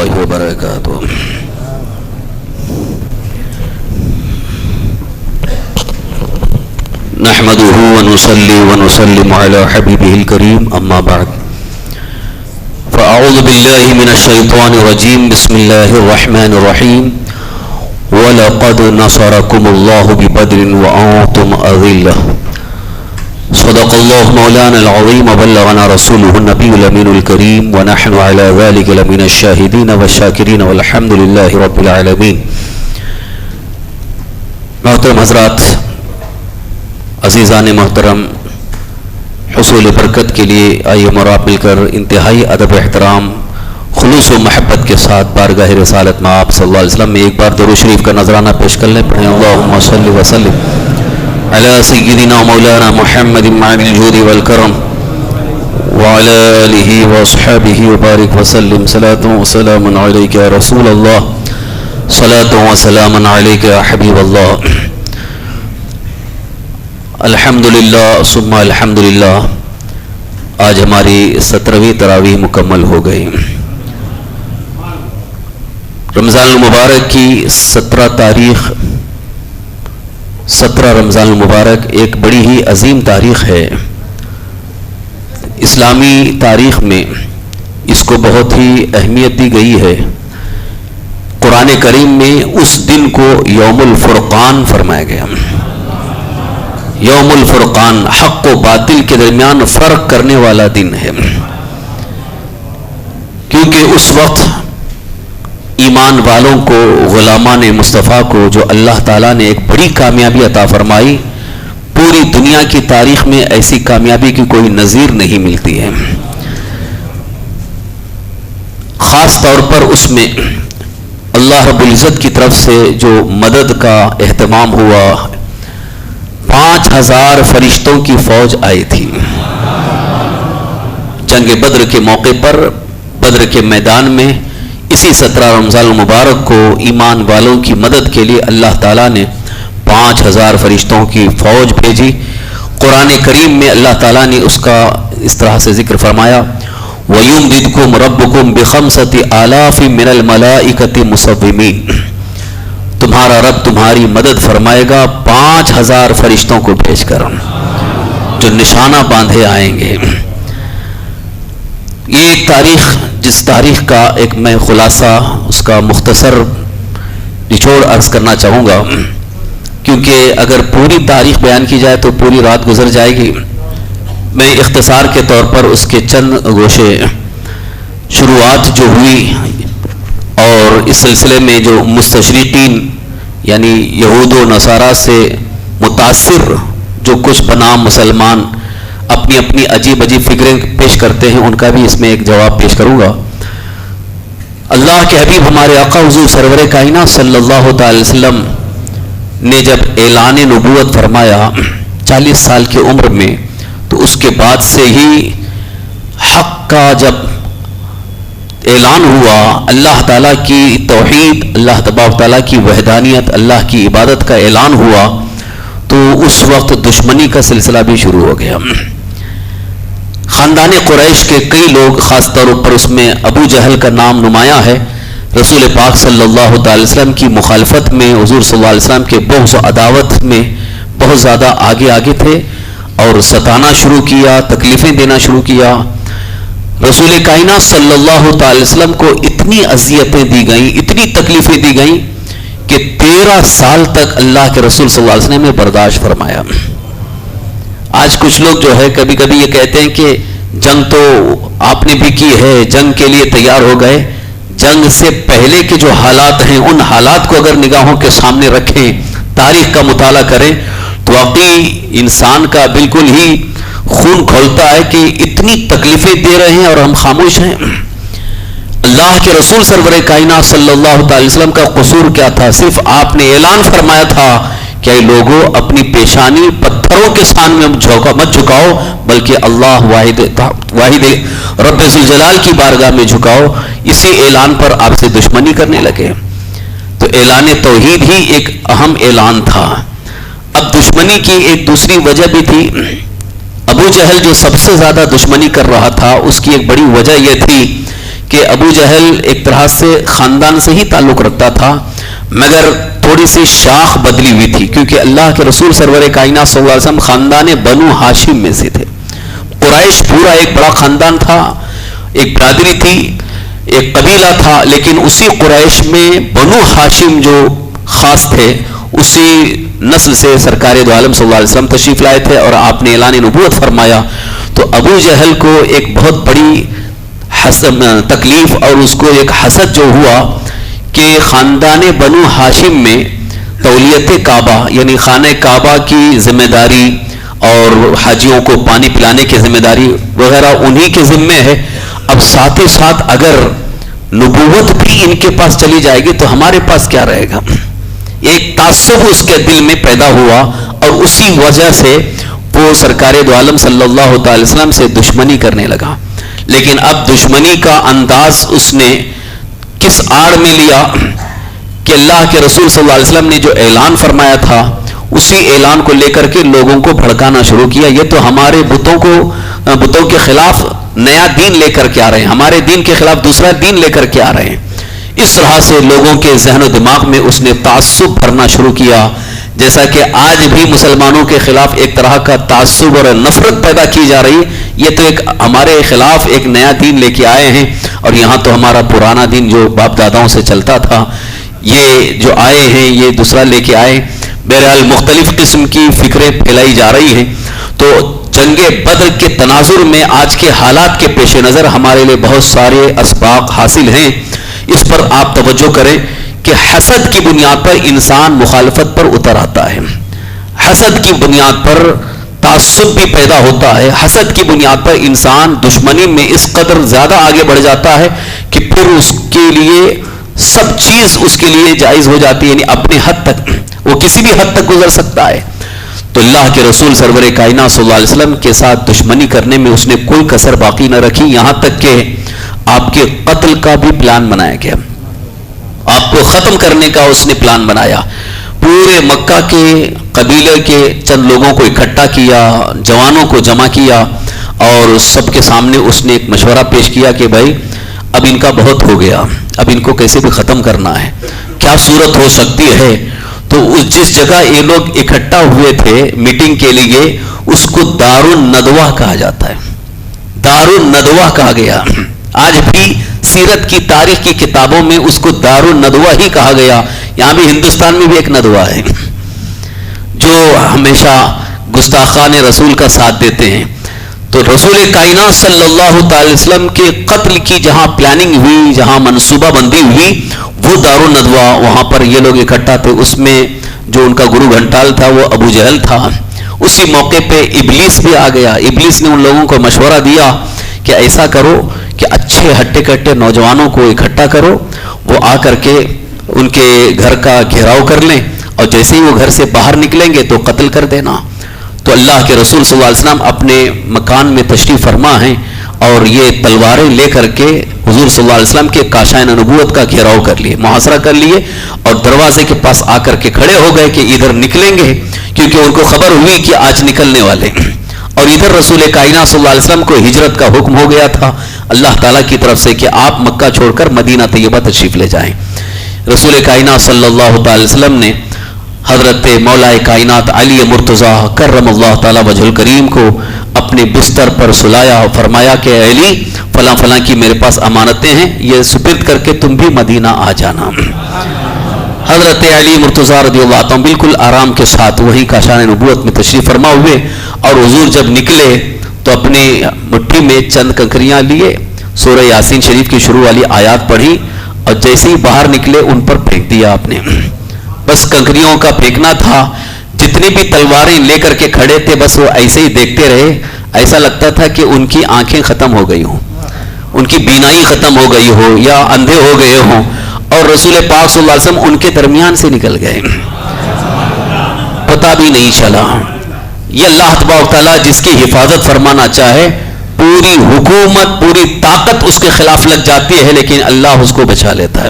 الله وبركاته. نحمده ونصلي ونسلم على حبيبه الكريم أما بعد فأعوذ بالله من الشيطان الرجيم بسم الله الرحمن الرحيم وَلَقَدْ نَصَرَكُمُ اللَّهُ بِبَدْرٍ وَأَنْتُمْ أَذِلَّةٌ صدق الله مولانا العظيم وبلغنا رسوله النبي الأمين الكريم ونحن على ذلك لمن الشاهدين والشاكرين والحمد لله رب العالمين. محترم حضرات، عزیزان محترم، حصول برکت کے لیے آئیے مرا مل کر انتہائی ادب احترام خلوص و محبت کے ساتھ بارگاہ رسالت میں آپ صلی اللہ علیہ وسلم میں ایک بار درود شریف کا نذرانہ پیش کر لیں. پڑھیں اللہم صلی وسلم علی سیدنا مولانا محمد معین الجود والکرم وعلی آلہ واصحابہ وبارک وسلم. صلاۃ و سلام علیک یا رسول اللہ، صلاۃ و سلام علیک یا حبیب اللہ. الحمدللہ ثم الحمدللہ، آج ہماری 17ویں تراویح مکمل ہو گئی. رمضان المبارک کی 17 تاریخ، 17 رمضان المبارک ایک بڑی ہی عظیم تاریخ ہے. اسلامی تاریخ میں اس کو بہت ہی اہمیت دی گئی ہے. قرآن کریم میں اس دن کو یوم الفرقان فرمایا گیا. یوم الفرقان حق و باطل کے درمیان فرق کرنے والا دن ہے، کیونکہ اس وقت ایمان والوں کو، غلامان مصطفیٰ کو جو اللہ تعالیٰ نے ایک بڑی کامیابی عطا فرمائی، پوری دنیا کی تاریخ میں ایسی کامیابی کی کوئی نظیر نہیں ملتی ہے. خاص طور پر اس میں اللہ رب العزت کی طرف سے جو مدد کا اہتمام ہوا، 5000 فرشتوں کی فوج آئی تھی. جنگ بدر کے موقع پر بدر کے میدان میں اسی 17 رمضان المبارک کو ایمان والوں کی مدد کے لیے اللہ تعالیٰ نے 5000 فرشتوں کی فوج بھیجی. قرآن کریم میں اللہ تعالیٰ نے اس کا اس طرح سے ذکر فرمایا، وَيُمْدِدْكُمْ رَبُّكُمْ بِخَمْسَةِ آلَافٍ مِّنَ الْمَلَائِكَةِ مُصَوِّمِينَ. تمہارا رب تمہاری مدد فرمائے گا 5000 فرشتوں کو بھیج کر، جو نشانہ باندھے آئیں گے. یہ ایک تاریخ، جس تاریخ کا ایک میں خلاصہ، اس کا مختصر نچوڑ عرض کرنا چاہوں گا، کیونکہ اگر پوری تاریخ بیان کی جائے تو پوری رات گزر جائے گی. میں اختصار کے طور پر اس کے چند گوشے، شروعات جو ہوئی اور اس سلسلے میں جو مستشرقین یعنی یہود و نصارہ سے متاثر جو کچھ بنام مسلمان اپنی اپنی عجیب عجیب فکریں پیش کرتے ہیں، ان کا بھی اس میں ایک جواب پیش کروں گا. اللہ کے حبیب ہمارے آقا حضور سرور کائنات صلی اللہ تعالی وسلم نے جب اعلان نبوت فرمایا 40 سال کی عمر میں، تو اس کے بعد سے ہی حق کا جب اعلان ہوا، اللہ تعالیٰ کی توحید، اللہ تبارک تعالیٰ کی وحدانیت، اللہ کی عبادت کا اعلان ہوا، تو اس وقت دشمنی کا سلسلہ بھی شروع ہو گیا. خاندان قریش کے کئی لوگ، خاص طور پر اس میں ابو جہل کا نام نمایاں ہے، رسول پاک صلی اللہ تعالی وسلم کی مخالفت میں، حضور صلی اللہ علیہ وسلم کے بغض و عداوت میں بہت زیادہ آگے تھے اور ستانا شروع کیا، تکلیفیں دینا شروع کیا. رسول کائنات صلی اللہ تعالی وسلم کو اتنی اذیتیں دی گئیں، اتنی تکلیفیں دی گئیں کہ 13 سال تک اللہ کے رسول صلی اللہ علیہ وسلم نے برداشت فرمایا. آج کچھ لوگ جو ہے کبھی کبھی یہ کہتے ہیں کہ جنگ تو آپ نے بھی کی ہے، جنگ کے لیے تیار ہو گئے. جنگ سے پہلے کے جو حالات ہیں، ان حالات کو اگر نگاہوں کے سامنے رکھیں، تاریخ کا مطالعہ کریں، تو واقعی انسان کا بالکل ہی خون کھولتا ہے کہ اتنی تکلیفیں دے رہے ہیں اور ہم خاموش ہیں. اللہ کے رسول سرور کائنات صلی اللہ تعالی وسلم کا قصور کیا تھا؟ صرف آپ نے اعلان فرمایا تھا کہ اے لوگوں، اپنی پیشانی پتھروں کے سامنے مت جھکاؤ، بلکہ اللہ واحد رب ذوالجلال کی بارگاہ میں جھکاؤ. اسی اعلان پر آپ سے دشمنی کرنے لگے. تو اعلان توحید ہی ایک اہم اعلان تھا. اب دشمنی کی ایک دوسری وجہ بھی تھی. ابو جہل جو سب سے زیادہ دشمنی کر رہا تھا، اس کی ایک بڑی وجہ یہ تھی کہ ابو جہل ایک طرح سے خاندان سے ہی تعلق رکھتا تھا، مگر تھوڑی سی شاخ بدلی ہوئی تھی، کیونکہ اللہ کے رسول سرور کائنات صلی اللہ علیہ وسلم خاندان بنو ہاشم میں سے تھے۔ قریش پورا ایک بڑا خاندان تھا، ایک برادری تھی، ایک قبیلہ تھا، لیکن اسی قریش میں بنو ہاشم جو خاص تھے، اسی نسل سے سرکار دو عالم صلی اللہ علیہ وسلم تشریف لائے تھے اور آپ نے اعلان نبوت فرمایا۔ تو ابو جہل کو ایک بہت بڑی تکلیف اور اس کو ایک حسد جو ہوا کہ خاندان بنو ہاشم میں تولیت کعبہ یعنی خانہ کعبہ کی ذمہ داری اور حاجیوں کو پانی پلانے کی ذمہ داری وغیرہ انہی کے ذمے ہے، اب ساتھ ہی ساتھ اگر نبوت بھی ان کے پاس چلی جائے گی تو ہمارے پاس کیا رہے گا؟ ایک تعصب اس کے دل میں پیدا ہوا اور اسی وجہ سے وہ سرکار دو عالم صلی اللہ تعالی وسلم سے دشمنی کرنے لگا۔ لیکن اب دشمنی کا انداز اس نے کس آڑ میں لیا کہ اللہ کے رسول صلی اللہ علیہ وسلم نے جو اعلان فرمایا تھا اسی اعلان کو لے کر کے لوگوں کو بھڑکانا شروع کیا، یہ تو ہمارے بتوں کے خلاف نیا دین لے کر کے آ رہے ہیں، ہمارے دین کے خلاف دوسرا دین لے کر کے آ رہے ہیں۔ اس طرح سے لوگوں کے ذہن و دماغ میں اس نے تعصب بھرنا شروع کیا، جیسا کہ آج بھی مسلمانوں کے خلاف ایک طرح کا تعصب اور نفرت پیدا کی جا رہی ہے۔ یہ تو ایک ہمارے خلاف ایک نیا دین لے کے آئے ہیں اور یہاں تو ہمارا پرانا دین جو باپ داداؤں سے چلتا تھا، یہ جو آئے ہیں یہ دوسرا لے کے آئے۔ بہرحال مختلف قسم کی فکریں پھیلائی جا رہی ہیں۔ تو جنگ بدر کے تناظر میں آج کے حالات کے پیش نظر ہمارے لیے بہت سارے اسباق حاصل ہیں۔ اس پر آپ توجہ کریں کہ حسد کی بنیاد پر انسان مخالفت پر اتر آتا ہے، حسد کی بنیاد پر تعصب بھی پیدا ہوتا ہے، حسد کی بنیاد پر انسان دشمنی میں اس قدر زیادہ آگے بڑھ جاتا ہے کہ پھر اس کے لیے سب چیز اس کے لیے جائز ہو جاتی ہے، یعنی اپنے حد تک وہ کسی بھی حد تک گزر سکتا ہے۔ تو اللہ کے رسول سرور کائنات صلی اللہ علیہ وسلم کے ساتھ دشمنی کرنے میں اس نے کوئی کسر باقی نہ رکھی، یہاں تک کہ آپ کے قتل کا بھی پلان بنایا گیا، آپ کو ختم کرنے کا اس نے پلان بنایا۔ پورے مکہ کے قبیلے کے چند لوگوں کو اکٹھا کیا، جوانوں کو جمع کیا اور سب کے سامنے اس نے ایک مشورہ پیش کیا کہ بھائی اب ان کا بہت ہو گیا، اب ان کو کیسے بھی ختم کرنا ہے، کیا صورت ہو سکتی ہے؟ تو جس جگہ یہ لوگ اکٹھا ہوئے تھے میٹنگ کے لیے اس کو دار الندوہ کہا جاتا ہے، دار الندوہ کہا گیا۔ آج بھی سیرت کی تاریخ کی کتابوں میں اس کو دار الندوہ ہی کہا گیا۔ یہاں بھی ہندوستان میں بھی ایک ندوہ ہے جو ہمیشہ گستاخان رسول کا ساتھ دیتے ہیں۔ تو رسول کائنات صلی اللہ تعالی وسلم کے قتل کی جہاں پلاننگ ہوئی، جہاں منصوبہ بندی ہوئی، وہ دار الندوہ وہاں پر یہ لوگ اکٹھا تھے۔ اس میں جو ان کا گرو گھنٹال تھا وہ ابو جہل تھا۔ اسی موقع پہ ابلیس بھی آ گیا۔ ابلیس نے ان لوگوں کو مشورہ دیا کہ ایسا کرو کہ اچھے ہٹے کٹے نوجوانوں کو اکٹھا کرو، وہ آ کر کے ان کے گھر کا گھیراؤ کر لیں اور جیسے ہی وہ گھر سے باہر نکلیں گے تو قتل کر دینا۔ تو اللہ کے رسول صلی اللہ علیہ وسلم اپنے مکان میں تشریف فرما ہیں اور یہ تلواریں لے کر کے حضور صلی اللہ علیہ وسلم کے کاشان نبوت کا گھیراؤ کر لیے، محاصرہ کر لیے اور دروازے کے پاس آ کر کے کھڑے ہو گئے کہ ادھر نکلیں گے، کیونکہ ان کو خبر ہوئی کہ آج نکلنے والے، اور ادھر رسول کائنات صلی اللہ علیہ وسلم کو ہجرت کا حکم ہو گیا تھا اللہ تعالیٰ کی طرف سے کہ آپ مکہ چھوڑ کر مدینہ طیبہ تشریف لے جائیں۔ رسول کائنات صلی اللہ تعالی وسلم نے حضرت مولا کائنات علی مرتضیٰ کرم اللہ تعالیٰ وجہ الکریم کو اپنے بستر پر سلایا اور فرمایا کہ علی فلاں فلاں کی میرے پاس امانتیں ہیں، یہ سپرد کر کے تم بھی مدینہ آ جانا۔ حضرت علی مرتضیٰ رضی اللہ عنہ بالکل آرام کے ساتھ وہی کاشان نبوت میں تشریف فرما ہوئے، اور حضور جب نکلے تو اپنی مٹھی میں چند کنکریاں لیے، سورہ یاسین شریف کی شروع والی آیات پڑھی اور جیسے ہی باہر نکلے ان پر پھینک دیا آپ نے۔ بس کنکریوں کا پھینکنا تھا، جتنی بھی تلواریں لے کر کے کھڑے تھے بس وہ ایسے ہی دیکھتے رہے، ایسا لگتا تھا کہ ان کی آنکھیں ختم ہو گئی ہوں، ان کی بینائی ختم ہو گئی ہو یا اندھے ہو گئے ہوں، اور رسول پاک صلی اللہ علیہ وسلم ان کے درمیان سے نکل گئے، پتہ بھی نہیں چلا۔ یہ اللہ تبارک تعالیٰ جس کی حفاظت فرمانا چاہے پوری حکومت پوری طاقت اس کے خلاف لگ جاتی ہے، لیکن اللہ اس کو بچا لیتا ہے،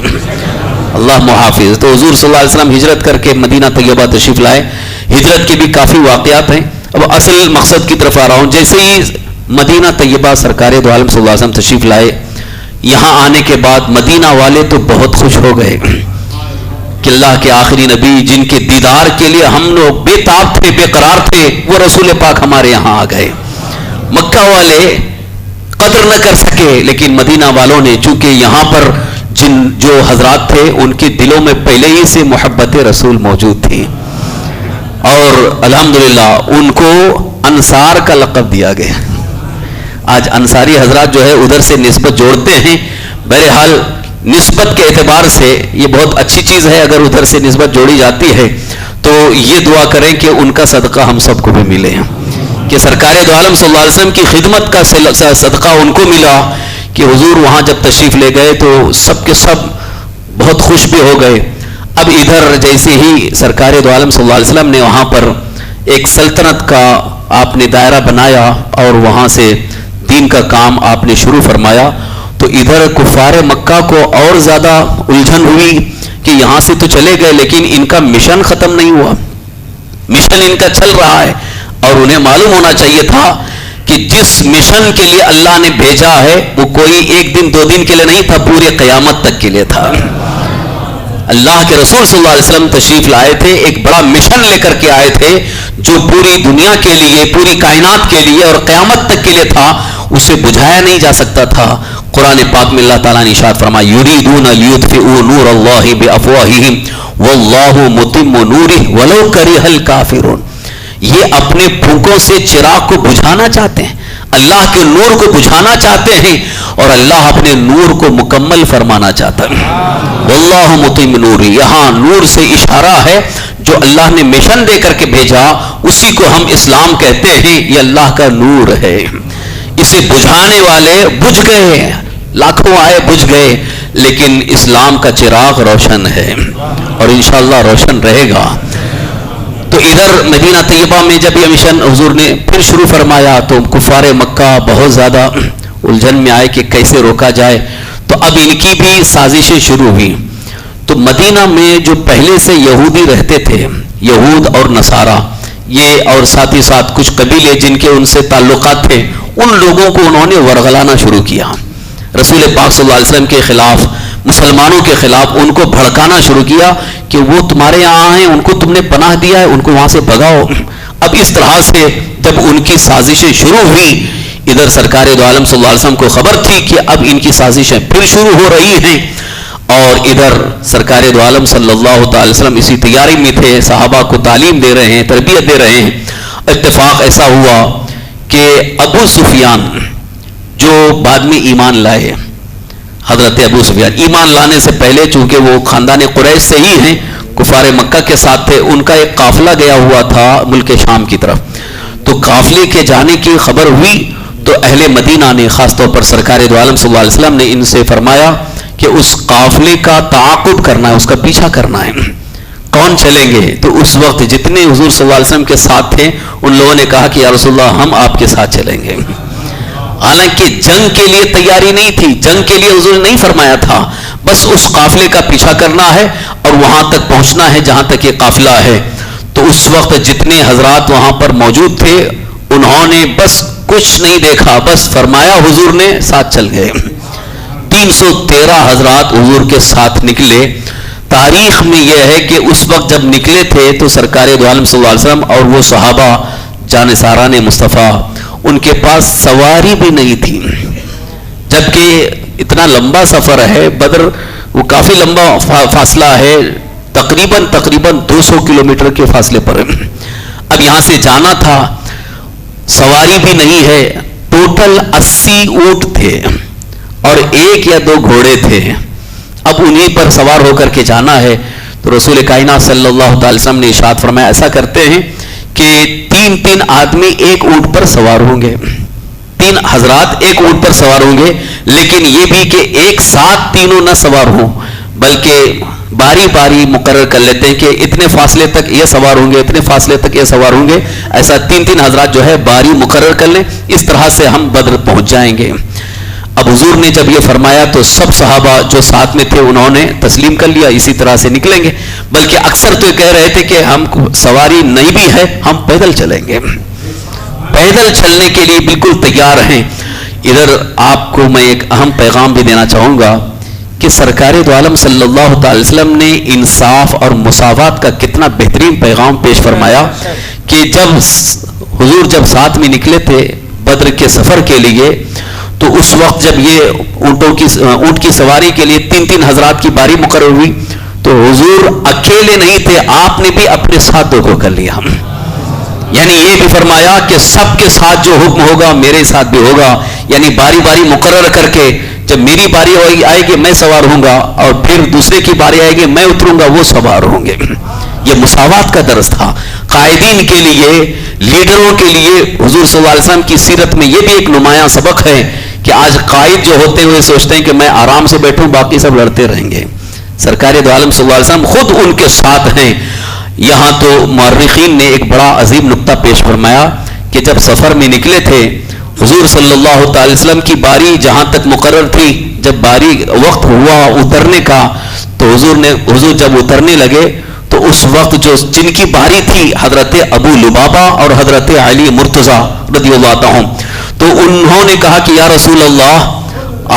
اللہ محافظ۔ تو حضور صلی اللہ علیہ وسلم ہجرت کر کے مدینہ طیبہ تشریف لائے۔ ہجرت کے بھی کافی واقعات ہیں، اب اصل مقصد کی طرف آ رہا ہوں۔ جیسے ہی مدینہ طیبہ سرکار دو عالم صلی اللہ علیہ وسلم تشریف لائے، یہاں آنے کے بعد مدینہ والے تو بہت خوش ہو گئے کہ اللہ کے آخری نبی جن کے دیدار کے لیے ہم لوگ بے تاب تھے، بے قرار تھے، وہ رسول پاک ہمارے یہاں آ گئے۔ مکہ والے قدر نہ کر سکے، لیکن مدینہ والوں نے، چونکہ یہاں پر جو حضرات تھے ان کے دلوں میں پہلے ہی سے محبت رسول موجود تھی، اور الحمدللہ ان کو انصار کا لقب دیا گیا۔ آج انصاری حضرات جو ہے ادھر سے نسبت جوڑتے ہیں، بہرحال نسبت کے اعتبار سے یہ بہت اچھی چیز ہے، اگر ادھر سے نسبت جوڑی جاتی ہے تو یہ دعا کریں کہ ان کا صدقہ ہم سب کو بھی ملے، کہ سرکار دو عالم صلی اللہ علیہ وسلم کی خدمت کا صدقہ ان کو ملا، کہ حضور وہاں جب تشریف لے گئے تو سب کے سب بہت خوش بھی ہو گئے۔ اب ادھر جیسے ہی سرکار دو عالم صلی اللہ علیہ وسلم نے وہاں پر ایک سلطنت کا آپ نے دائرہ بنایا اور وہاں سے دین کا کام آپ نے شروع فرمایا، تو ادھر کفار مکہ کو اور زیادہ الجھن ہوئی کہ یہاں سے تو چلے گئے لیکن ان کا مشن ختم نہیں ہوا، مشن ان کا چل رہا ہے، اور انہیں معلوم ہونا چاہیے تھا کہ جس مشن کے لیے اللہ نے بھیجا ہے وہ کوئی ایک دن دو دن کے لیے نہیں تھا، پورے قیامت تک کے لیے تھا۔ اللہ کے رسول صلی اللہ علیہ وسلم تشریف لائے تھے، ایک بڑا مشن لے کر کے آئے تھے جو پوری دنیا کے لیے، پوری کائنات کے لیے اور قیامت تک کے لیے تھا، اسے بجھایا نہیں جا سکتا تھا۔ قرآن پاک میں اللہ تعالیٰ نے ارشاد فرمایا یریدون لیطفئوا نور اللہ بافواہہم واللہ متم نورہ ولو کرہ الکافرون، یہ اپنے پھونکوں سے چراغ کو بجھانا چاہتے ہیں، اللہ کے نور کو بجھانا چاہتے ہیں، اور اللہ اپنے نور کو مکمل فرمانا چاہتا ہے۔ واللہ متم نورہ، یہاں نور سے اشارہ ہے جو اللہ نے مشن دے کر کے بھیجا، اسی کو ہم اسلام کہتے ہیں، یہ اللہ کا نور ہے۔ اسے بجھانے والے بجھ گئے، لاکھوں آئے بجھ گئے، لیکن اسلام کا چراغ روشن ہے اور انشاءاللہ روشن رہے گا۔ تو ادھر مدینہ طیبہ میں جب یہ مشن حضور نے پھر شروع فرمایا تو کفار مکہ بہت زیادہ الجھن میں آئے کہ کیسے روکا جائے، تو اب ان کی بھی سازشیں شروع ہوئی۔ تو مدینہ میں جو پہلے سے یہودی رہتے تھے، یہود اور نصارہ، یہ اور ساتھ ہی ساتھ کچھ قبیلے جن کے ان سے تعلقات تھے، ان لوگوں کو انہوں نے ورغلانا شروع کیا، رسول پاک صلی اللہ علیہ وسلم کے خلاف، مسلمانوں کے خلاف ان کو بھڑکانا شروع کیا کہ وہ تمہارے یہاں ہیں، ان کو تم نے پناہ دیا ہے، ان کو وہاں سے بھگاؤ۔ اب اس طرح سے جب ان کی سازشیں شروع ہوئی، ادھر سرکار دو عالم صلی اللہ علیہ وسلم کو خبر تھی کہ اب ان کی سازشیں پھر شروع ہو رہی ہیں، اور ادھر سرکار دو عالم صلی اللہ تعالی وسلم اسی تیاری میں تھے، صحابہ کو تعلیم دے رہے ہیں، تربیت دے رہے ہیں۔ اتفاق ایسا ہوا کہ ابو سفیان جو بعد میں ایمان لائے، حضرت ابو سفیان ایمان لانے سے پہلے چونکہ وہ خاندان قریش سے ہی ہیں، کفار مکہ کے ساتھ تھے، ان کا ایک قافلہ گیا ہوا تھا ملک شام کی طرف، تو قافلے کے جانے کی خبر ہوئی تو اہل مدینہ نے، خاص طور پر سرکار دو عالم صلی اللہ علیہ وسلم نے ان سے فرمایا کہ اس قافلے کا تعاقب کرنا ہے، اس کا پیچھا کرنا ہے، کون چلیں گے؟ تو اس وقت جتنے حضور صلی اللہ علیہ وسلم کے ساتھ تھے ان لوگوں نے کہا کہ یا رسول اللہ ہم آپ کے ساتھ چلیں گے۔ حالانکہ جنگ کے لیے تیاری نہیں تھی، جنگ کے لیے حضور نے نہیں فرمایا تھا، بس اس قافلے کا پیچھا کرنا ہے اور وہاں تک پہنچنا ہے جہاں تک یہ قافلہ ہے۔ تو اس وقت جتنے حضرات وہاں پر موجود تھے انہوں نے بس کچھ نہیں دیکھا، بس فرمایا حضور نے، ساتھ چل گئے۔ 313 حضرات حضور کے ساتھ نکلے۔ تاریخ میں یہ ہے کہ اس وقت جب نکلے تھے تو سرکار دو عالم صلی اللہ علیہ وسلم اور وہ صحابہ جانثاران مصطفیٰ، ان کے پاس سواری بھی نہیں تھی، جبکہ اتنا لمبا سفر ہے، بدر وہ کافی لمبا فاصلہ ہے، تقریباً 200 کلومیٹر کے فاصلے پر۔ اب یہاں سے جانا تھا، سواری بھی نہیں ہے، ٹوٹل 80 اونٹ تھے اور 1 یا 2 گھوڑے تھے، اب انہی پر سوار ہو کر کے جانا ہے۔ تو رسول کائنات صلی اللہ تعالی وسلم نے ارشاد فرمایا ایسا کرتے ہیں کہ 3 آدمی ایک اونٹ پر سوار ہوں گے، 3 حضرات ایک اونٹ پر سوار ہوں گے، لیکن یہ بھی کہ ایک ساتھ تینوں نہ سوار ہوں، بلکہ باری باری مقرر کر لیتے ہیں کہ اتنے فاصلے تک یہ سوار ہوں گے، اتنے فاصلے تک یہ سوار ہوں گے، ایسا 3 حضرات جو ہے باری مقرر کر لیں، اس طرح سے ہم بدر پہنچ جائیں گے۔ اب حضور نے جب یہ فرمایا تو سب صحابہ جو ساتھ میں تھے انہوں نے تسلیم کر لیا، اسی طرح سے نکلیں گے، بلکہ اکثر تو یہ کہہ رہے تھے کہ ہم سواری نہیں بھی ہے ہم پیدل چلیں گے، پیدل چلنے کے لیے بالکل تیار ہیں۔ ادھر آپ کو میں ایک اہم پیغام بھی دینا چاہوں گا کہ سرکار دو عالم صلی اللہ تعالی وسلم نے انصاف اور مساوات کا کتنا بہترین پیغام پیش فرمایا کہ جب حضور جب ساتھ میں نکلے تھے بدر کے سفر کے لیے، تو اس وقت جب یہ اونٹ کی سواری کے لیے 3 حضرات کی باری مقرر ہوئی تو حضور اکیلے نہیں تھے، آپ نے بھی اپنے ساتھ 2 کو کر لیا. یعنی یہ بھی فرمایا کہ سب کے ساتھ جو حکم ہوگا میرے ساتھ بھی ہوگا. یعنی باری باری مقرر کر کے جب میری باری آئے گی میں سوار ہوں گا، اور پھر دوسرے کی باری آئے گی میں اتروں گا وہ سوار ہوں گے. یہ مساوات کا درس تھا قائدین کے لیے، لیڈروں کے لیے. حضور صلی اللہ علیہ وسلم کی سیرت میں یہ بھی ایک نمایاں سبق ہے کہ آج قائد جو ہوتے ہوئے سوچتے ہیں کہ میں آرام سے بیٹھوں باقی سب لڑتے رہیں گے. سرکار دو عالم صلی اللہ علیہ وسلم خود ان کے ساتھ ہیں. یہاں تو مورخین نے ایک بڑا عظیم نقطہ پیش فرمایا کہ جب سفر میں نکلے تھے حضور صلی اللہ تعالی وسلم کی باری جہاں تک مقرر تھی، جب باری وقت ہوا اترنے کا تو حضور جب اترنے لگے تو اس وقت جن کی باری تھی حضرت ابو لبابہ اور حضرت علی مرتضیٰ رضی اللہ عنہ، تو انہوں نے کہا کہ یا رسول اللہ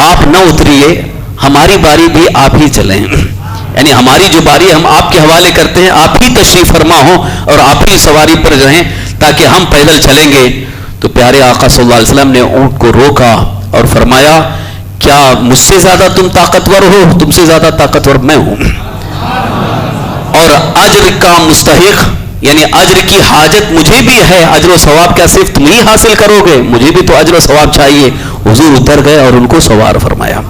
آپ نہ اتریے، ہماری باری بھی آپ ہی چلیں. یعنی ہماری جو باری ہم آپ کے حوالے کرتے ہیں، آپ ہی تشریف فرما ہوں اور آپ ہی سواری پر رہیں تاکہ ہم پیدل چلیں گے. تو پیارے آقا صلی اللہ علیہ وسلم نے اونٹ کو روکا اور فرمایا کیا مجھ سے زیادہ تم طاقتور ہو؟ تم سے زیادہ طاقتور میں ہوں، اور اجر کا مستحق یعنی اجر کی حاجت مجھے بھی ہے. اجر و ثواب کیا صرف تم ہی حاصل کرو گے؟ مجھے بھی تو اجر و ثواب چاہیے. حضور اتر گئے اور ان کو سوار فرمایا.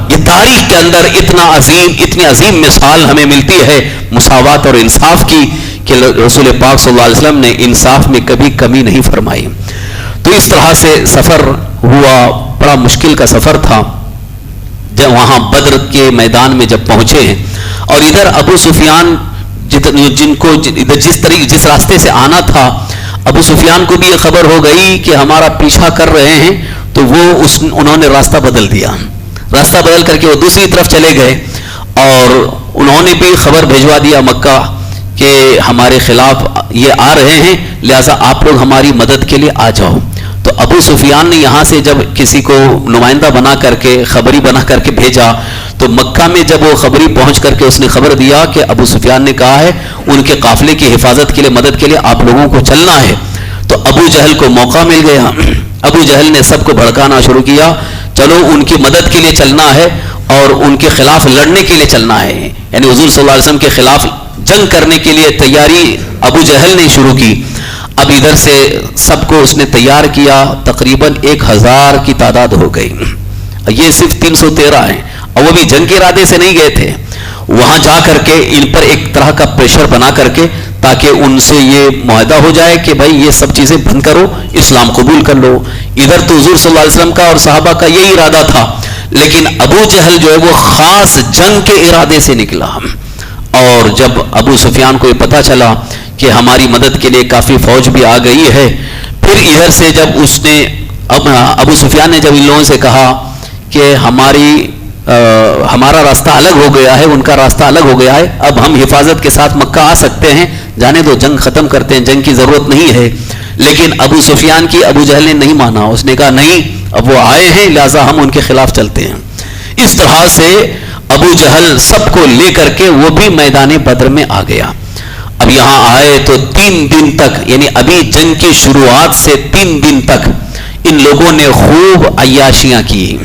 یہ تاریخ کے اندر اتنی عظیم مثال ہمیں ملتی ہے مساوات اور انصاف کی کہ رسول پاک صلی اللہ علیہ وسلم نے انصاف میں کبھی کمی نہیں فرمائی. تو اس طرح سے سفر ہوا، بڑا مشکل کا سفر تھا. جب وہاں بدر کے میدان میں جب پہنچے ہیں اور ادھر ابو سفیان جن کو جس راستے سے آنا تھا، ابو سفیان کو بھی یہ خبر ہو گئی کہ ہمارا پیچھا کر رہے ہیں، تو وہ انہوں نے راستہ بدل دیا. راستہ بدل کر کے وہ دوسری طرف چلے گئے اور انہوں نے بھی خبر بھیجوا دیا مکہ کہ ہمارے خلاف یہ آ رہے ہیں، لہٰذا آپ لوگ ہماری مدد کے لیے آ جاؤ. تو ابو سفیان نے یہاں سے جب کسی کو نمائندہ بنا کر کے خبری بنا کر کے بھیجا تو مکہ میں جب وہ خبری پہنچ کر کے اس نے خبر دیا کہ ابو سفیان نے کہا ہے ان کے قافلے کی حفاظت کے لیے مدد کے لیے آپ لوگوں کو چلنا ہے. تو ابو جہل کو موقع مل گیا. ابو جہل نے سب کو بھڑکانا شروع کیا، چلو ان کی مدد کے لیے چلنا ہے اور ان کے خلاف لڑنے کے لیے چلنا ہے. یعنی حضور صلی اللہ علیہ وسلم کے خلاف جنگ کرنے کے لیے تیاری ابو جہل نے شروع کی. اب ادھر سے سب کو اس نے تیار کیا، تقریباً 1000 کی تعداد ہو گئی. یہ صرف 313 ہیں اور وہ بھی جنگ کے ارادے سے نہیں گئے تھے. وہاں جا کر کے ان پر ایک طرح کا پریشر بنا کر کے تاکہ ان سے یہ معاہدہ ہو جائے کہ بھائی یہ سب چیزیں بند کرو، اسلام قبول کر لو. ادھر تو حضور صلی اللہ علیہ وسلم کا اور صحابہ کا یہی ارادہ تھا، لیکن ابو جہل جو ہے وہ خاص جنگ کے ارادے سے نکلا. اور جب ابو سفیان کو یہ پتہ چلا کہ ہماری مدد کے لیے کافی فوج بھی آ گئی ہے، پھر ادھر سے جب اس نے ابو سفیان نے جب ان لوگوں سے کہا کہ ہمارا راستہ الگ ہو گیا ہے، ان کا راستہ الگ ہو گیا ہے، اب ہم حفاظت کے ساتھ مکہ آ سکتے ہیں، جانے دو جنگ ختم کرتے ہیں، جنگ کی ضرورت نہیں ہے. لیکن ابو سفیان کی ابو جہل نے نہیں مانا. اس نے کہا نہیں، اب وہ آئے ہیں لہٰذا ہم ان کے خلاف چلتے ہیں. اس طرح سے ابو جہل سب کو لے کر کے وہ بھی میدان بدر میں آ گیا. اب یہاں آئے تو 3 دن تک یعنی ابھی جنگ کی شروعات سے 3 دن تک ان لوگوں نے خوب عیاشیاں کی.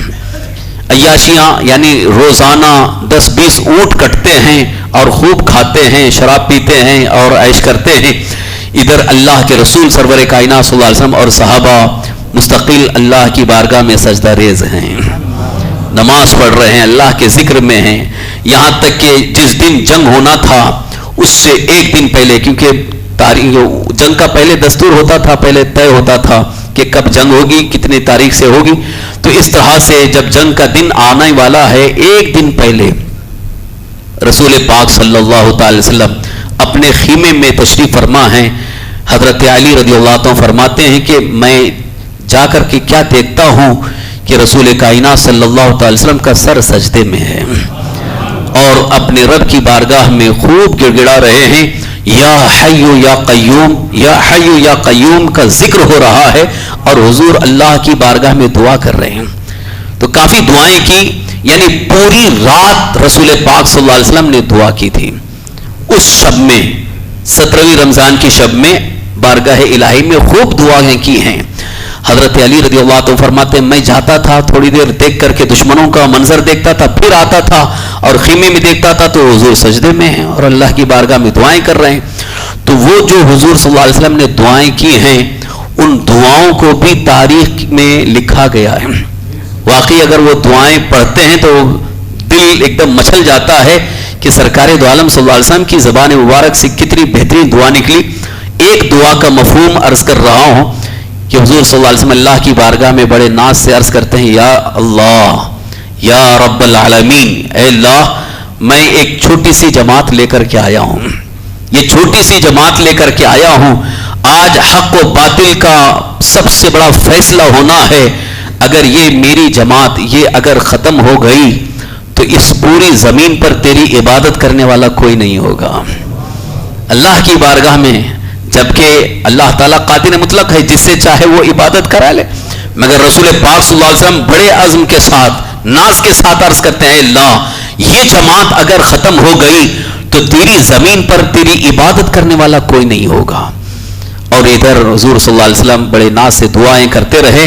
عیاشیاں یعنی روزانہ 10-20 اونٹ کٹتے ہیں اور خوب کھاتے ہیں، شراب پیتے ہیں اور عیش کرتے ہیں. ادھر اللہ کے رسول سرور کائنات صلی اللہ علیہ وسلم اور صحابہ مستقل اللہ کی بارگاہ میں سجدہ ریز ہیں، نماز پڑھ رہے ہیں، اللہ کے ذکر میں ہیں. یہاں تک کہ جس دن جنگ ہونا تھا اس سے 1 دن پہلے، کیونکہ جنگ کا پہلے دستور ہوتا تھا، پہلے طے ہوتا تھا کہ کب جنگ ہوگی، کتنی تاریخ سے ہوگی. تو اس طرح سے جب جنگ کا دن آنے والا ہے 1 دن پہلے رسول پاک صلی اللہ تعالی وسلم اپنے خیمے میں تشریف فرما ہیں. حضرت علی رضی اللہ عنہ فرماتے ہیں کہ میں جا کر کے کیا دیکھتا ہوں کہ رسول کائنات صلی اللہ تعالی وسلم کا سر سجدے میں ہے اور اپنے رب کی بارگاہ میں خوب گڑ گڑا رہے ہیں. یا حی یا قیوم، یا حی یا قیوم کا ذکر ہو رہا ہے اور حضور اللہ کی بارگاہ میں دعا کر رہے ہیں. تو کافی دعائیں کی، یعنی پوری رات رسول پاک صلی اللہ علیہ وسلم نے دعا کی تھی. اس شب میں 17ویں رمضان کی شب میں بارگاہ الہی میں خوب دعائیں کی ہیں. حضرت علی رضی اللہ عنہ فرماتے ہیں میں جاتا تھا تھوڑی دیر دیکھ کر کے دشمنوں کا منظر دیکھتا تھا، پھر آتا تھا اور خیمے میں دیکھتا تھا تو حضور سجدے میں ہیں اور اللہ کی بارگاہ میں دعائیں کر رہے ہیں. تو وہ جو حضور صلی اللہ علیہ وسلم نے دعائیں کی ہیں ان دعاؤں کو بھی تاریخ میں لکھا گیا ہے. واقعی اگر وہ دعائیں پڑھتے ہیں تو دل ایک دم مچل جاتا ہے کہ سرکار دو عالم صلی اللہ علیہ وسلم کی زبان مبارک سے کتنی بہترین دعا نکلی. ایک دعا کا مفہوم عرض کر رہا ہوں کہ حضور صلی اللہ علیہ وسلم اللہ کی بارگاہ میں بڑے ناز سے عرض کرتے ہیں یا اللہ یا رب العالمین، اے اللہ میں ایک چھوٹی سی جماعت لے کر کے آیا ہوں، یہ چھوٹی سی جماعت لے کر کے آیا ہوں. آج حق و باطل کا سب سے بڑا فیصلہ ہونا ہے. اگر یہ میری جماعت یہ اگر ختم ہو گئی تو اس پوری زمین پر تیری عبادت کرنے والا کوئی نہیں ہوگا. اللہ کی بارگاہ میں جبکہ اللہ تعالیٰ قادر مطلق ہے، جس سے چاہے وہ عبادت کرا لے، مگر رسول پاک صلی اللہ علیہ وسلم بڑے عزم کے ساتھ ناز کے ساتھ عرض کرتے ہیں اللہ یہ جماعت اگر ختم ہو گئی تو تیری زمین پر تیری عبادت کرنے والا کوئی نہیں ہوگا. اور ادھر حضور صلی اللہ علیہ وسلم بڑے ناز سے دعائیں کرتے رہے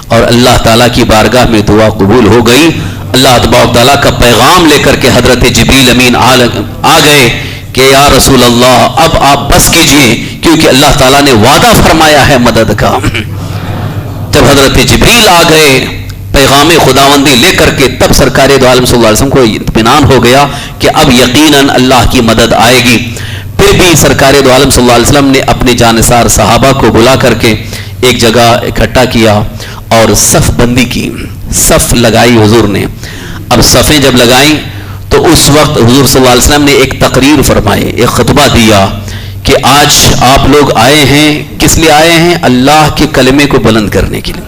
اور اللہ تعالیٰ کی بارگاہ میں دعا قبول ہو گئی. اللہ تبارک تعالیٰ کا پیغام لے کر کے حضرت جبریل امین آ گئے کہ یا رسول اللہ اب آپ بس کیجئے کیونکہ اللہ تعالیٰ نے وعدہ فرمایا ہے مدد کا. جب حضرت جبریل آ گئے پیغام خداوندی لے کر کے تب سرکار دو عالم صلی اللہ علیہ وسلم کو اطمینان ہو گیا کہ اب یقیناً اللہ کی مدد آئے گی. پھر بھی سرکار دو عالم صلی اللہ علیہ وسلم نے اپنے جانثار صحابہ کو بلا کر کے ایک جگہ اکٹھا کیا اور صف بندی کی، صف لگائی حضور نے. اب صفیں جب لگائیں تو اس وقت حضور صلی اللہ علیہ وسلم نے ایک تقریر فرمائے، ایک خطبہ دیا کہ آج آپ لوگ آئے ہیں، کس لیے آئے ہیں؟ اللہ کے کلمے کو بلند کرنے کے لیے،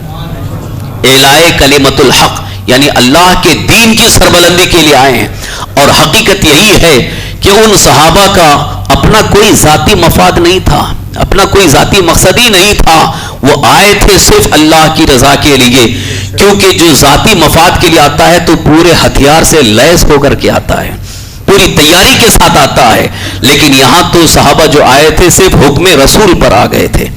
اعلاء کلمۃ الحق یعنی اللہ کے دین کی سربلندی کے لیے آئے ہیں. اور حقیقت یہی ہے کہ ان صحابہ کا اپنا کوئی ذاتی مفاد نہیں تھا، اپنا کوئی ذاتی مقصد ہی نہیں تھا، وہ آئے تھے صرف اللہ کی رضا کے لیے. کیونکہ جو ذاتی مفاد کے لیے آتا ہے تو پورے ہتھیار سے لیس ہو کر کے آتا ہے، پوری تیاری کے ساتھ آتا ہے. لیکن یہاں تو صحابہ جو آئے تھے صرف حکم رسول پر آ گئے تھے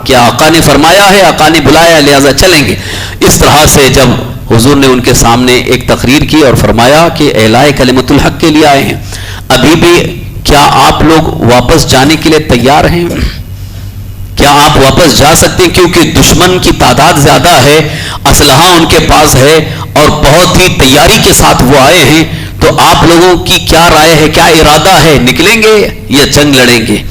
کہ آقا نے فرمایا ہے، آقا نے بلایا لہذا چلیں گے. اس طرح سے جب حضور نے ان کے سامنے ایک تقریر کی اور فرمایا کہ اعلاء کلمۃ الحق کے لیے آئے ہیں، ابھی بھی کیا آپ لوگ واپس جانے کے لیے تیار ہیں؟ کیا آپ واپس جا سکتے ہیں؟ کیونکہ دشمن کی تعداد زیادہ ہے، اسلحہ ان کے پاس ہے اور بہت ہی تیاری کے ساتھ وہ آئے ہیں. تو آپ لوگوں کی کیا رائے ہے، کیا ارادہ ہے، نکلیں گے یا جنگ لڑیں گے؟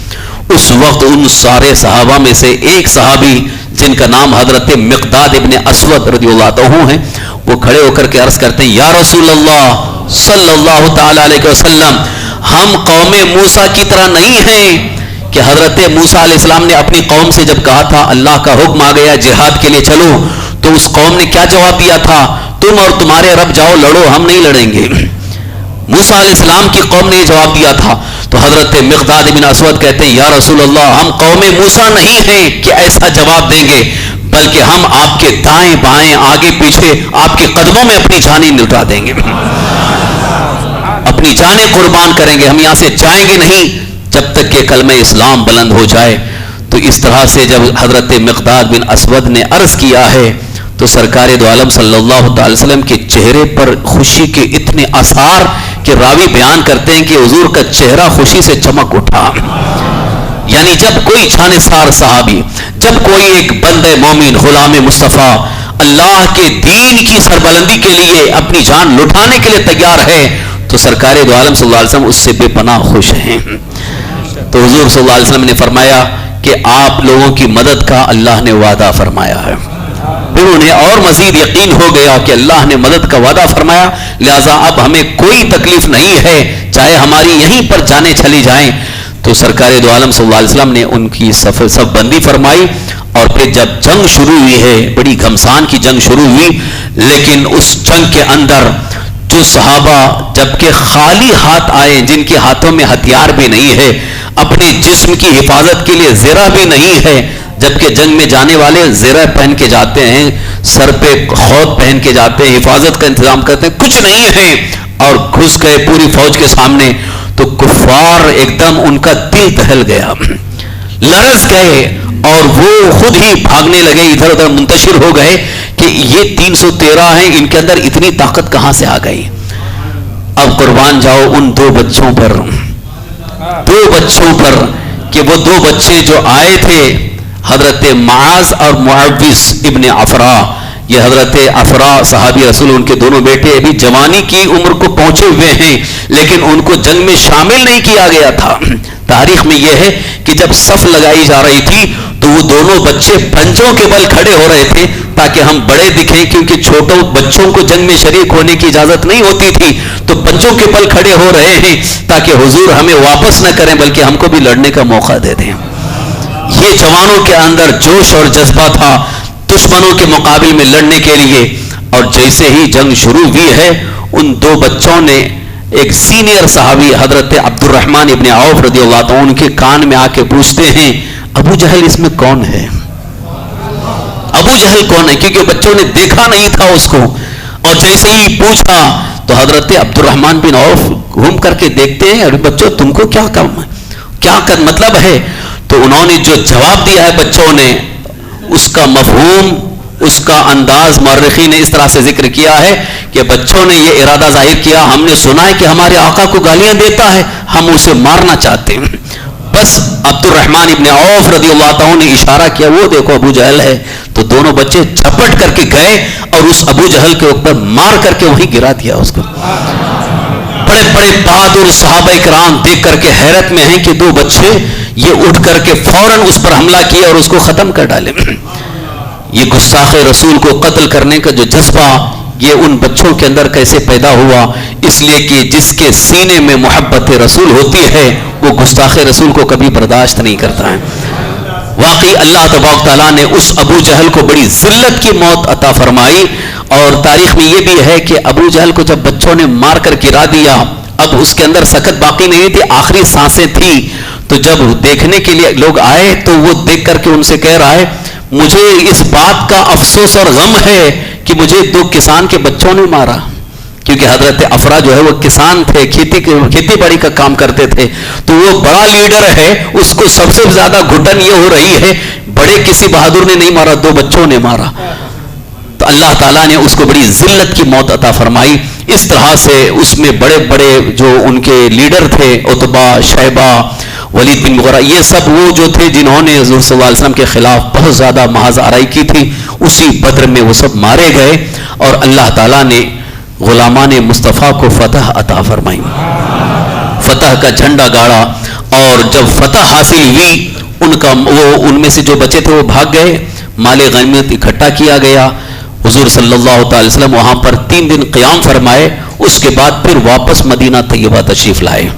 اس وقت ان سارے صحابہ میں سے ایک صحابی جن کا نام حضرت مقداد ابن اسود رضی اللہ عنہ ہیں، وہ کھڑے ہو کر کے عرض کرتے ہیں یا رسول اللہ صلی اللہ تعالی علیہ وسلم ہم قوم موسیٰ کی طرح نہیں ہیں کہ حضرت موسیٰ علیہ السلام نے اپنی قوم سے جب کہا تھا اللہ کا حکم آ گیا جہاد کے لیے چلو، تو اس قوم نے کیا جواب دیا تھا؟ تم اور تمہارے رب جاؤ لڑو، ہم نہیں لڑیں گے. موسیٰ علیہ السلام کی قوم نے یہ جواب دیا تھا. تو حضرت مقداد بن اسود کہتے ہیں یا رسول اللہ ہم قوم موسیٰ نہیں ہیں کہ ایسا جواب دیں گے، بلکہ ہم آپ کے دائیں بائیں آگے پیچھے آپ کے قدموں میں اپنی جانیں لٹا دیں گے، اپنی جانیں قربان کریں گے، ہم یہاں سے جائیں گے نہیں جب تک کہ کلمہ اسلام بلند ہو جائے. تو اس طرح سے جب حضرت مقداد بن اسود نے عرض کیا ہے تو سرکار دو عالم صلی اللہ تعالی وسلم کے چہرے پر خوشی کے اتنے آثار کہ راوی بیان کرتے ہیں کہ حضور کا چہرہ خوشی سے چمک اٹھا. یعنی جب کوئی جانثار صحابی، جب کوئی ایک بندہ مومن غلام مصطفیٰ اللہ کے دین کی سربلندی کے لیے اپنی جان لٹانے کے لیے تیار ہے تو سرکار دو عالم صلی اللہ علیہ وسلم اس سے بے پناہ خوش ہیں. تو حضور صلی اللہ علیہ وسلم نے فرمایا کہ آپ لوگوں کی مدد کا اللہ نے وعدہ فرمایا ہے. پھر انہیں اور مزید یقین ہو گیا کہ اللہ نے مدد کا وعدہ فرمایا، لہذا اب ہمیں کوئی تکلیف نہیں ہے چاہے ہماری یہیں پر جانیں چلی جائیں. تو سرکار دو عالم صلی اللہ علیہ وسلم نے ان کی صف بندی فرمائی. اور پھر جب جنگ شروع ہوئی ہے، بڑی گھمسان کی جنگ شروع ہوئی، لیکن اس جنگ کے اندر جو صحابہ جبکہ خالی ہاتھ آئے، جن کے ہاتھوں میں ہتھیار بھی نہیں ہے، اپنے جسم کی حفاظت کے لیے زرہ بھی نہیں ہے، جبکہ جنگ میں جانے والے زرہ پہن کے جاتے ہیں، سر پہ خوت پہن کے جاتے ہیں، حفاظت کا انتظام کرتے ہیں، کچھ نہیں ہے، اور گھس گئے پوری فوج کے سامنے، تو کفار ایک دم ان کا دل دہل گیا، لرز گئے، اور وہ خود ہی بھاگنے لگے، ادھر ادھر منتشر ہو گئے کہ یہ 313 ہیں، ان کے اندر اتنی طاقت کہاں سے آ گئی۔ اب قربان جاؤ ان دو بچوں پر کہ وہ دو بچے جو آئے تھے، حضرت معاذ اور معوذ ابن عفرا، یہ حضرت عفرا صحابی رسول، ان کے دونوں بیٹے ابھی جوانی کی عمر کو پہنچے ہوئے ہیں، لیکن ان کو جنگ میں شامل نہیں کیا گیا تھا۔ تاریخ میں یہ ہے کہ جب صف لگائی جا رہی تھی تو وہ دونوں بچے پنجوں کے بل کھڑے ہو رہے تھے تاکہ ہم بڑے دکھیں، کیونکہ چھوٹوں بچوں کو جنگ میں شریک ہونے کی اجازت نہیں ہوتی تھی، تو پنجوں کے بل کھڑے ہو رہے ہیں تاکہ حضور ہمیں واپس نہ کریں بلکہ ہم کو بھی لڑنے کا موقع دے دیں۔ یہ جوانوں کے اندر جوش اور جذبہ تھا دشمنوں کے مقابل میں لڑنے کے لیے، اور جیسے ہی جنگ شروع ہوئی ہے، ان دو بچوں نے ایک سینئر صحابی حضرت عبد الرحمن ابن عوف رضی اللہ عنہ کے کان میں آ کے پوچھتے ہیں، ابو جہل اس میں کون ہے؟ ابو جہل کون ہے؟ کیونکہ بچوں نے دیکھا نہیں تھا اس کو، اور جیسے ہی پوچھا تو حضرت عبد الرحمن بن عوف گھوم کر کے دیکھتے ہیں، ارے بچوں تم کو کیا مطلب ہے؟ تو انہوں نے جو جواب دیا ہے بچوں نے، اس کا مفہوم، اس کا انداز مورخین نے اس طرح سے ذکر کیا ہے کہ بچوں نے یہ ارادہ ظاہر کیا، ہم نے سنا ہے کہ ہمارے آقا کو گالیاں دیتا ہے، ہم اسے مارنا چاہتے ہیں۔ بس عبد الرحمن ابن عوف رضی اللہ عنہ نے اشارہ کیا، وہ دیکھو ابو جہل ہے، تو دونوں بچے جھپٹ کر کے گئے اور اس ابو جہل کے اوپر مار کر کے وہیں گرا دیا اس کو۔ بڑے بڑے بہادر صحابہ کرام دیکھ کر کے حیرت میں ہیں کہ دو بچے یہ اٹھ کر کے فوراً اس پر حملہ کیا اور اس کو ختم کر ڈالے۔ یہ گستاخ رسول کو قتل کرنے کا جو جذبہ یہ ان بچوں کے اندر کیسے پیدا ہوا؟ اس لیے کہ جس کے سینے میں محبت رسول ہوتی ہے وہ گستاخ رسول کو کبھی برداشت نہیں کرتا ہے۔ واقعی اللہ تبارک تعالیٰ نے اس ابو جہل کو بڑی ذلت کی موت عطا فرمائی، اور تاریخ میں یہ بھی ہے کہ ابو جہل کو جب بچوں نے مار کر گرا دیا، اب اس کے اندر سکت باقی نہیں تھی، آخری سانسیں تھی، تو جب دیکھنے کے لیے لوگ آئے تو وہ دیکھ کر کے ان سے کہہ رہا ہے، مجھے اس بات کا افسوس اور غم ہے کہ مجھے دو کسان کے بچوں نے مارا، کیونکہ حضرت افرا جو ہے وہ کسان تھے، کھیتی باڑی کا کام کرتے تھے، تو وہ بڑا لیڈر ہے، اس کو سب سے زیادہ گھٹن یہ ہو رہی ہے، بڑے کسی بہادر نے نہیں مارا، دو بچوں نے مارا۔ تو اللہ تعالیٰ نے اس کو بڑی ذلت کی موت عطا فرمائی۔ اس طرح سے اس میں بڑے بڑے جو ان کے لیڈر تھے، عتبہ، شیبہ، ولید بن مغیرہ، یہ سب وہ جو تھے جنہوں نے حضور صلی اللہ علیہ وسلم کے خلاف بہت زیادہ محض آرائی کی تھی، اسی بدر میں وہ سب مارے گئے، اور اللہ تعالیٰ نے غلامان مصطفیٰ کو فتح عطا فرمائی، فتح کا جھنڈا گاڑا، اور جب فتح حاصل ہوئی ان میں سے جو بچے تھے وہ بھاگ گئے، مال غنیمت اکٹھا کیا گیا، حضور صلی اللہ تعالی وسلم وہاں پر 3 دن قیام فرمائے، اس کے بعد پھر واپس مدینہ طیبہ تشریف لائے۔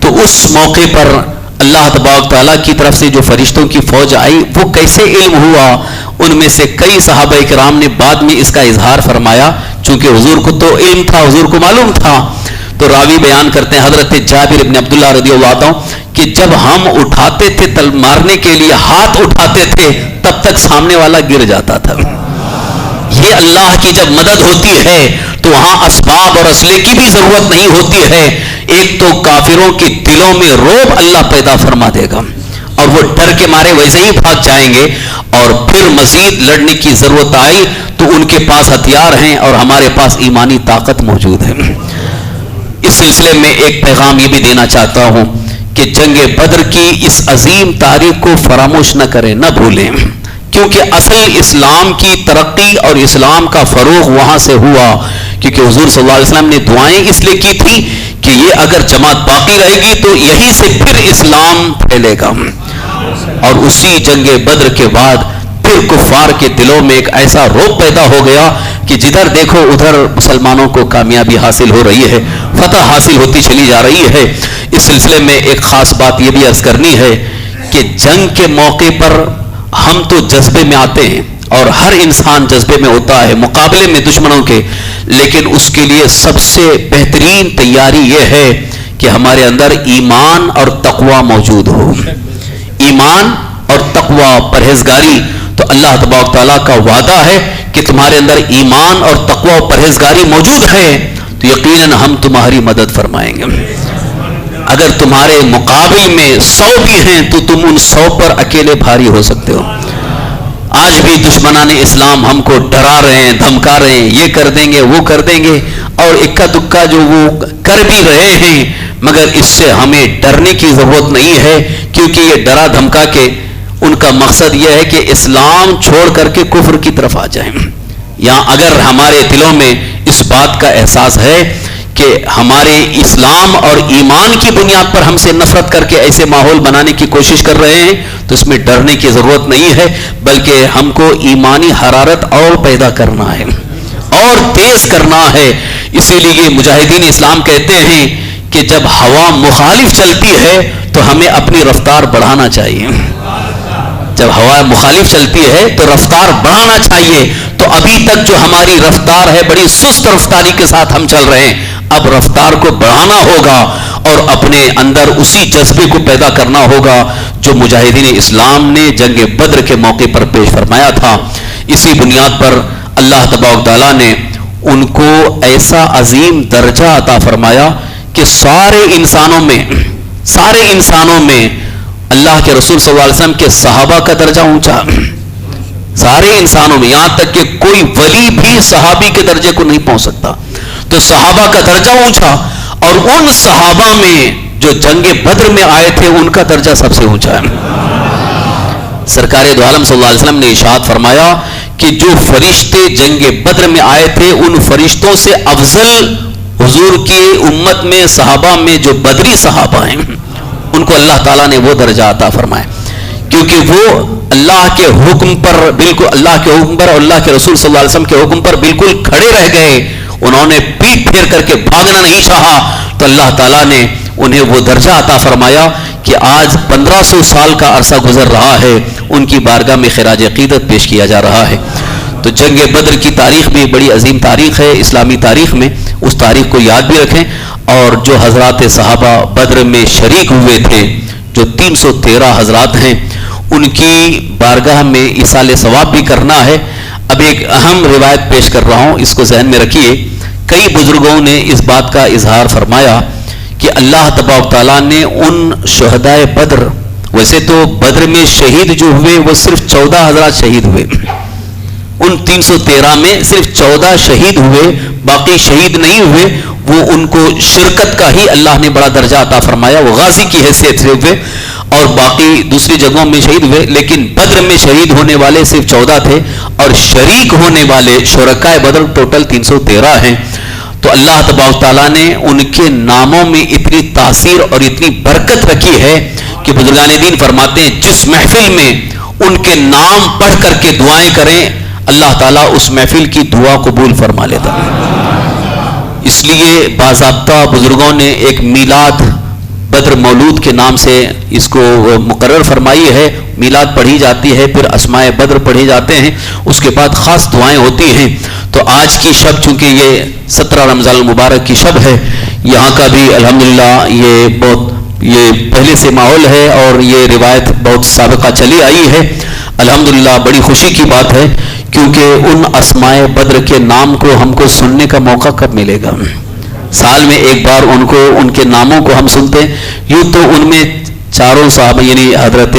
تو اس موقع پر اللہ تبارک تعالیٰ کی طرف سے جو فرشتوں کی فوج آئی، وہ کیسے علم ہوا؟ ان میں سے کئی صحابہ کرام نے بعد میں اس کا اظہار فرمایا، چونکہ حضور کو تو علم تھا، حضور کو معلوم تھا۔ تو راوی بیان کرتے ہیں حضرت جابر ابن عبداللہ رضی اللہ عنہ کہ جب ہم اٹھاتے تھے تل مارنے کے لیے ہاتھ اٹھاتے تھے، تب تک سامنے والا گر جاتا تھا۔ یہ اللہ کی جب مدد ہوتی ہے تو وہاں اسباب اور اسلحے کی بھی ضرورت نہیں ہوتی ہے، ایک تو کافروں کے دلوں میں رعب اللہ پیدا فرما دے گا، اور وہ ڈر کے مارے ویسے ہی بھاگ جائیں گے، اور پھر مزید لڑنے کی ضرورت آئی تو ان کے پاس ہتھیار ہیں اور ہمارے پاس ایمانی طاقت موجود ہے۔ اس سلسلے میں ایک پیغام یہ بھی دینا چاہتا ہوں کہ جنگ بدر کی اس عظیم تاریخ کو فراموش نہ کریں، نہ بھولیں، کیونکہ اصل اسلام کی ترقی اور اسلام کا فروغ وہاں سے ہوا، کیونکہ حضور صلی اللہ علیہ وسلم نے دعائیں اس لیے کی تھی کہ یہ اگر جماعت باقی رہے گی تو یہیں سے پھر اسلام پھیلے گا، اور اسی جنگ بدر کے بعد پھر کفار کے دلوں میں ایک ایسا رعب پیدا ہو گیا کہ جدھر دیکھو ادھر مسلمانوں کو کامیابی حاصل ہو رہی ہے، فتح حاصل ہوتی چلی جا رہی ہے۔ اس سلسلے میں ایک خاص بات یہ بھی عرض کرنی ہے کہ جنگ کے موقع پر ہم تو جذبے میں آتے ہیں، اور ہر انسان جذبے میں ہوتا ہے مقابلے میں دشمنوں کے، لیکن اس کے لیے سب سے بہترین تیاری یہ ہے کہ ہمارے اندر ایمان اور تقوی موجود ہو. ایمان اور تقوی، پرہیزگاری. تو اللہ تبارک تعالیٰ کا وعدہ ہے کہ تمہارے اندر ایمان اور تقوی اور پرہیزگاری موجود ہے تو یقیناً ہم تمہاری مدد فرمائیں گے. اگر تمہارے مقابل میں 100 بھی ہیں تو تم ان 100 پر اکیلے بھاری ہو سکتے ہو. آج بھی دشمنان اسلام ہم کو ڈرا رہے ہیں، دھمکا رہے ہیں، یہ کر دیں گے، وہ کر دیں گے، اور اکا دکا جو وہ کر بھی رہے ہیں، مگر اس سے ہمیں ڈرنے کی ضرورت نہیں ہے، کیونکہ یہ ڈرا دھمکا کے ان کا مقصد یہ ہے کہ اسلام چھوڑ کر کے کفر کی طرف آ جائیں. یا اگر ہمارے دلوں میں اس بات کا احساس ہے کہ ہمارے اسلام اور ایمان کی بنیاد پر ہم سے نفرت کر کے ایسے ماحول بنانے کی کوشش کر رہے ہیں تو اس میں ڈرنے کی ضرورت نہیں ہے، بلکہ ہم کو ایمانی حرارت اور پیدا کرنا ہے اور تیز کرنا ہے. اسی لیے مجاہدین اسلام کہتے ہیں کہ جب ہوا مخالف چلتی ہے تو ہمیں اپنی رفتار بڑھانا چاہیے. جب ہوا مخالف چلتی ہے تو رفتار بڑھانا چاہیے. تو ابھی تک جو ہماری رفتار ہے بڑی سست رفتاری کے ساتھ ہم چل رہے ہیں، اب رفتار کو بڑھانا ہوگا اور اپنے اندر اسی جذبے کو پیدا کرنا ہوگا جو مجاہدین اسلام نے جنگ بدر کے موقع پر پیش فرمایا تھا. اسی بنیاد پر اللہ تبارک تعالیٰ نے ان کو ایسا عظیم درجہ عطا فرمایا کہ سارے انسانوں میں اللہ کے رسول صلی اللہ علیہ وسلم کے صحابہ کا درجہ اونچا. سارے انسانوں میں، یہاں تک کہ کوئی ولی بھی صحابی کے درجے کو نہیں پہنچ سکتا. تو صحابہ کا درجہ اونچا، اور ان صحابہ میں جو جنگ بدر میں آئے تھے ان کا درجہ سب سے اونچا ہے. سرکار دو عالم صلی اللہ علیہ وسلم نے ارشاد فرمایا کہ جو فرشتے جنگ بدر میں آئے تھے ان فرشتوں سے افضل حضور کی امت میں صحابہ میں جو بدری صحابہ ہیں ان کو اللہ تعالیٰ نے وہ درجہ عطا فرمایا، کیونکہ وہ اللہ کے حکم پر بالکل، اللہ کے حکم پر اور اللہ کے رسول صلی اللہ علیہ وسلم کے حکم پر بالکل کھڑے رہ گئے. انہوں نے پیٹ پھیر کر کے بھاگنا نہیں چاہا تو اللہ تعالیٰ نے انہیں وہ درجہ عطا فرمایا کہ آج 1500 سال کا عرصہ گزر رہا ہے، ان کی بارگاہ میں خراج عقیدت پیش کیا جا رہا ہے. تو جنگ بدر کی تاریخ بھی بڑی عظیم تاریخ ہے اسلامی تاریخ میں، اس تاریخ کو یاد بھی رکھیں. اور جو حضرات صحابہ بدر میں شریک ہوئے تھے، جو 313 حضرات ہیں، ان کی بارگاہ میں ایصال ثواب بھی کرنا ہے. اب ایک اہم روایت پیش کر رہا ہوں، اس کو ذہن میں رکھیے. کئی بزرگوں نے اس بات کا اظہار فرمایا کہ اللہ تبارک تعالیٰ نے ان شہدائے بدر، ویسے تو بدر میں شہید جو ہوئے وہ صرف 14 حضرات شہید ہوئے، ان 313 میں صرف 14 شہید ہوئے، باقی شہید نہیں ہوئے. وہ ان کو شرکت کا ہی اللہ نے بڑا درجہ عطا فرمایا، وہ غازی کی حیثیت سے ہوئے، اور باقی دوسری جگہوں میں شہید ہوئے. لیکن بدر میں شہید ہونے والے صرف 14 تھے اور شریک ہونے والے شرکائے بدر ٹوٹل 313 ہیں. تو اللہ تبارک تعالیٰ نے ان کے ناموں میں اتنی تاثیر اور اتنی برکت رکھی ہے کہ بزرگان دین فرماتے ہیں جس محفل میں ان کے نام پڑھ کر کے دعائیں کریں اللہ تعالیٰ اس محفل کی دعا قبول فرما لیتا ہے. اس لیے باضابطہ بزرگوں نے ایک میلاد بدر مولود کے نام سے اس کو مقرر فرمائی ہے. میلاد پڑھی جاتی ہے، پھر اسماء بدر پڑھے جاتے ہیں، اس کے بعد خاص دعائیں ہوتی ہیں. تو آج کی شب چونکہ یہ 17 رمضان المبارک کی شب ہے، یہاں کا بھی الحمدللہ یہ پہلے سے ماحول ہے اور یہ روایت بہت سابقہ چلی آئی ہے. الحمدللہ بڑی خوشی کی بات ہے، کیونکہ ان اسماء بدر کے نام کو ہم کو سننے کا موقع کب ملے گا؟ سال میں ایک بار ان کے ناموں کو ہم سنتے ہیں. یوں تو ان میں چاروں صحابہ یعنی حضرت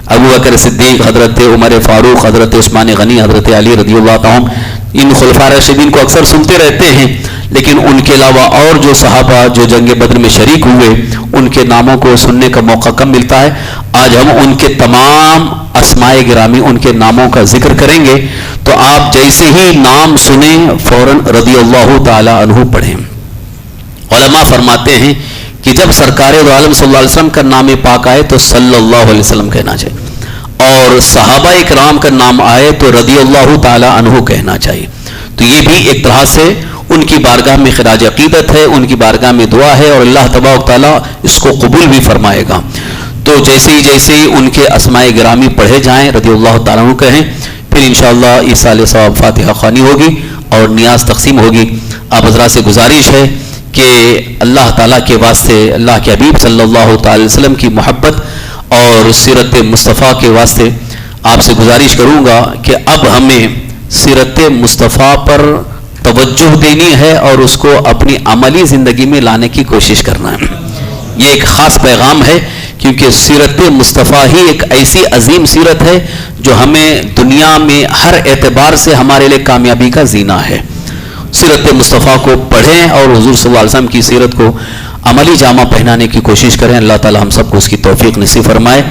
ابو بکر صدیق، حضرت عمر فاروق، حضرت عثمان غنی، حضرت علی رضی اللہ عنہ، ان خلفاء راشدین کو اکثر سنتے رہتے ہیں. لیکن ان کے علاوہ اور جو صحابہ جو جنگ بدر میں شریک ہوئے ان کے ناموں کو سننے کا موقع کم ملتا ہے. آج ہم ان کے تمام اسماء گرامی، ان کے ناموں کا ذکر کریں گے. تو آپ جیسے ہی نام سنیں فوراً رضی اللہ تعالی عنہ پڑھیں. علماء فرماتے ہیں کہ جب سرکار دو عالم صلی اللہ علیہ وسلم کا نام پاک آئے تو صلی اللہ علیہ وسلم کہنا چاہیے، اور صحابہ کرام کا نام آئے تو رضی اللہ تعالی عنہ کہنا چاہیے. تو یہ بھی ایک طرح سے ان کی بارگاہ میں خراج عقیدت ہے، ان کی بارگاہ میں دعا ہے، اور اللہ تبارک تعالیٰ اس کو قبول بھی فرمائے گا. تو جیسے ہی ان کے اسماء گرامی پڑھے جائیں رضی اللہ تعالیٰ عنہ کہیں، پھر انشاءاللہ ایصال ثواب فاتحہ خوانی ہوگی اور نیاز تقسیم ہوگی. آپ حضرات سے گزارش ہے کہ اللہ تعالیٰ کے واسطے، اللہ کے حبیب صلی اللہ تعالی وسلم کی محبت اور سیرت مصطفیٰ کے واسطے آپ سے گزارش کروں گا کہ اب ہمیں سیرت مصطفیٰ پر توجہ دینی ہے اور اس کو اپنی عملی زندگی میں لانے کی کوشش کرنا ہے. یہ ایک خاص پیغام ہے کیونکہ سیرت مصطفیٰ ہی ایک ایسی عظیم سیرت ہے جو ہمیں دنیا میں ہر اعتبار سے ہمارے لیے کامیابی کا زینہ ہے. سیرت مصطفیٰ کو پڑھیں اور حضور صلی اللہ علیہ وسلم کی سیرت کو عملی جامہ پہنانے کی کوشش کریں. اللہ تعالی ہم سب کو اس کی توفیق نصیب فرمائے.